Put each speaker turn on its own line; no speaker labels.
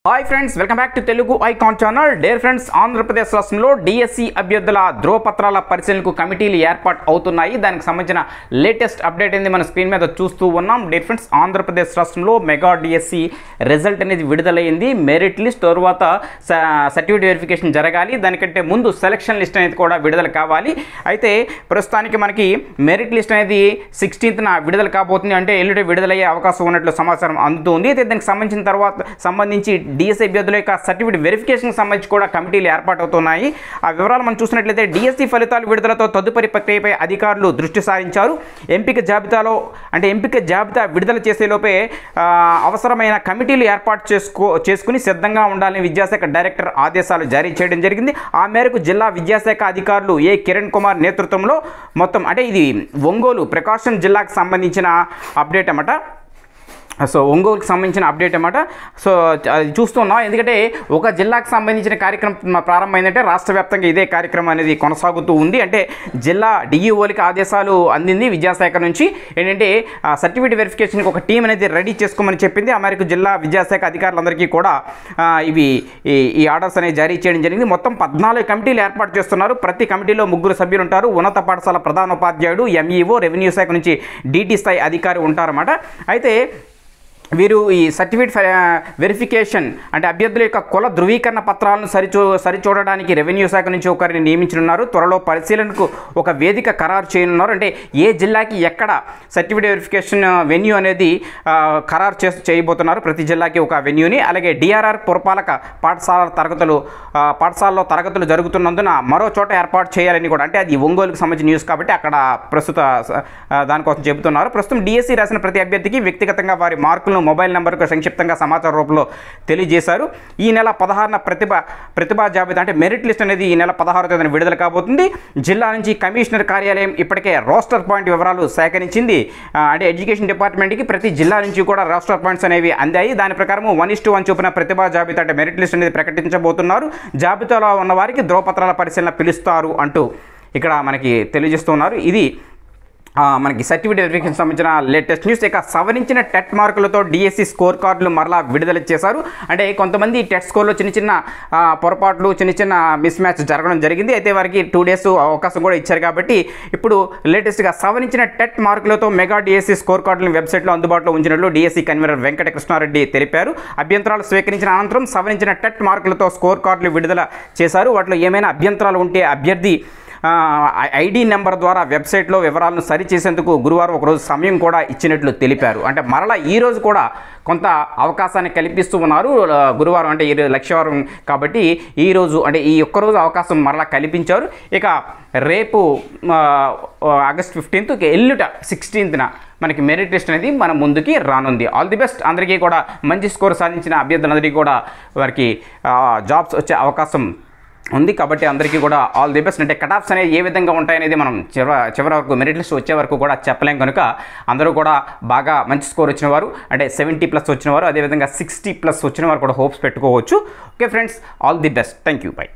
Hi friends, welcome back to Telugu icon channel. Dare friends, Andhra Pradesh రాష్ట్రంలో DSC అభ్యర్థుల ధ్రువపత్రాల పరిశీలనకు కమిటీలు ఏర్పాటు అవుతున్నాయి. దానికి సంబంధించిన లేటెస్ట్ అప్డేట్ అనేది మన స్క్రీన్ మీద చూస్తూ ఉన్నాం. డేర్ ఫ్రెండ్స్, ఆంధ్రప్రదేశ్ రాష్ట్రంలో మెగా డిఎస్సి రిజల్ట్ అనేది విడుదలైంది. మెరిట్ లిస్ట్ తర్వాత సర్టిఫికేట్ వెరిఫికేషన్ జరగాలి. దానికంటే ముందు సెలక్షన్ లిస్ట్ అనేది కూడా విడుదల కావాలి. అయితే ప్రస్తుతానికి మనకి మెరిట్ లిస్ట్ అనేది 16న విడుదల కాబోతుంది. అంటే ఎల్లుండి విడుదలయ్యే అవకాశం ఉన్నట్లు సమాచారం అందుతుంది. అయితే దానికి సంబంధించి డిఎస్సి అభ్యర్థుల యొక్క సర్టిఫికేట్ వెరిఫికేషన్కి సంబంధించి కూడా కమిటీలు ఏర్పాటవుతున్నాయి. ఆ వివరాలు మనం చూసినట్లయితే డిఎస్సి ఫలితాలు విడుదలతో తదుపరి ప్రక్రియపై అధికారులు దృష్టి సారించారు. ఎంపిక జాబితా విడుదల చేసేలోపే అవసరమైన కమిటీలు ఏర్పాటు చేసుకుని సిద్ధంగా ఉండాలని విద్యాశాఖ డైరెక్టర్ ఆదేశాలు జారీ చేయడం జరిగింది. ఆ మేరకు జిల్లా విద్యాశాఖ అధికారులు ఏ కిరణ్ కుమార్ నేతృత్వంలో మొత్తం ఇది ఒంగోలు ప్రకాశం జిల్లాకు సంబంధించిన అప్డేట్ అన్నమాట. సో ఒంగోలుకి సంబంధించిన అప్డేట్ అన్నమాట. సో అది చూస్తున్నాం. ఎందుకంటే ఒక జిల్లాకు సంబంధించిన కార్యక్రమం ప్రారంభమైందంటే రాష్ట్ర వ్యాప్తంగా ఇదే కార్యక్రమం అనేది కొనసాగుతూ ఉంది. అంటే జిల్లా డిఈఓలకి ఆదేశాలు అందింది విద్యాశాఖ నుంచి. ఏంటంటే సర్టిఫికేట్ వెరిఫికేషన్కి ఒక టీం అనేది రెడీ చేసుకోమని చెప్పింది. ఆ మేరకు జిల్లా విద్యాశాఖ అధికారులందరికీ కూడా ఈ ఆర్డర్స్ అనేది జారీ చేయడం జరిగింది. మొత్తం 14 కమిటీలు ఏర్పాటు చేస్తున్నారు. ప్రతి కమిటీలో 3 సభ్యులు ఉంటారు. ఉన్నత పాఠశాల ప్రధానోపాధ్యాయుడు, ఎంఈఓ, రెవెన్యూ శాఖ నుంచి డీటీ స్థాయి అధికారి ఉంటారన్నమాట. అయితే వీరు ఈ సర్టిఫికేట్ వెరిఫికేషన్ అంటే అభ్యర్థుల యొక్క కుల ధృవీకరణ పత్రాలను సరిచూడడానికి రెవెన్యూ శాఖ నుంచి ఒకరిని నియమించనున్నారు. త్వరలో పరిశీలనకు ఒక వేదిక ఖరారు చేయనున్నారు. అంటే ఏ జిల్లాకి ఎక్కడ సర్టిఫికేట్ వెరిఫికేషన్ వెన్యూ అనేది ఖరారు చేయబోతున్నారు. ప్రతి జిల్లాకి ఒక వెన్యూని. అలాగే డిఆర్ఆర్ పురపాలక పాఠశాలలో తరగతులు జరుగుతున్నందున మరో చోట ఏర్పాటు చేయాలని కూడా, అంటే అది ఒంగోలుకు సంబంధించిన న్యూస్ కాబట్టి అక్కడ ప్రస్తుత దానికోసం చెబుతున్నారు. ప్రస్తుతం డిఎస్సి రాసిన ప్రతి అభ్యర్థికి వ్యక్తిగతంగా వారి మార్కులు మొబైల్ నెంబర్కు సంక్షిప్తంగా సమాచార రూపంలో తెలియజేశారు. ఈ నెల 16న ప్రతిభా జాబితా అంటే మెరిట్ లిస్ట్ అనేది ఈ నెల 16వ తేదీన విడుదల కాబోతుంది. జిల్లా నుంచి కమిషనర్ కార్యాలయం ఇప్పటికే రోస్టర్ పాయింట్ వివరాలు సేకరించింది. అంటే ఎడ్యుకేషన్ డిపార్ట్మెంట్కి ప్రతి జిల్లా నుంచి కూడా రోస్టర్ పాయింట్స్ అనేవి అందాయి. దాని ప్రకారం 1:1 చొప్పున ప్రతిభా జాబితా అంటే మెరిట్ లిస్ట్ అనేది ప్రకటించబోతున్నారు. జాబితాలో ఉన్న వారికి ధ్రువపత్రాల పరిశీలన పిలుస్తారు అంటూ ఇక్కడ మనకి తెలియజేస్తున్నారు. ఇది మనకి సర్టిఫికేట్ వెరిఫికేషన్ సంబంధించిన లేటెస్ట్ న్యూస్. ఇక సవరించిన టెట్ మార్కులతో డిఎస్సి స్కోర్ కార్డులు మరలా విడుదల చేశారు. అంటే కొంతమంది టెట్ స్కోర్లో చిన్న పొరపాట్లు, చిన్న మిస్ మ్యాచ్ జరగడం జరిగింది. అయితే వారికి 2 days అవకాశం కూడా ఇచ్చారు. కాబట్టి ఇప్పుడు లేటెస్ట్గా సవరించిన టెట్ మార్కులతో మెగా డిఎస్సి స్కోర్ కార్డులను వెబ్సైట్లో అందుబాటులో ఉంచినట్లు డిఎస్సి కన్వీనర్ వెంకట కృష్ణారెడ్డి తెలిపారు. అభ్యంతరాలు స్వీకరించిన అనంతరం సవరించిన టెట్ మార్కులతో స్కోర్ కార్డులు విడుదల చేశారు. వాటిలో ఏమైనా అభ్యంతరాలు ఉంటే అభ్యర్థి ఐడి నెంబర్ ద్వారా వెబ్సైట్లో వివరాలను సరిచేసేందుకు గురువారం ఒకరోజు సమయం కూడా ఇచ్చినట్లు తెలిపారు. అంటే మరలా ఈరోజు కూడా కొంత అవకాశాన్ని కల్పిస్తూ ఉన్నారు. గురువారం అంటే లక్షవారం కాబట్టి ఈరోజు అంటే ఈ ఒక్కరోజు అవకాశం మరలా కల్పించారు. ఇక రేపు ఆగస్ట్ 15th, ఎల్లుట 16న మనకి మెరిట్ లిస్ట్ అనేది మన ముందుకి రానుంది. All the best. అందరికీ కూడా మంచి స్కోర్ సాధించిన అభ్యర్థులందరికీ కూడా వారికి జాబ్స్ వచ్చే అవకాశం ఉంది. కాబట్టి అందరికీ కూడా ఆల్ ది బెస్ట్. అంటే కటాఫ్స్ అనేవి ఏ విధంగా ఉంటాయనేది మనం చివరి వరకు మెరిట్ లిస్ట్ వచ్చే వరకు కూడా చెప్పలేం. కనుక అందరూ కూడా బాగా మంచి స్కోర్ వచ్చిన వారు, అంటే 70+ వచ్చిన వారు, అదేవిధంగా 60+ వచ్చిన వారు కూడా హోప్స్ పెట్టుకోవచ్చు. Okay friends, all the best. Thank you. By.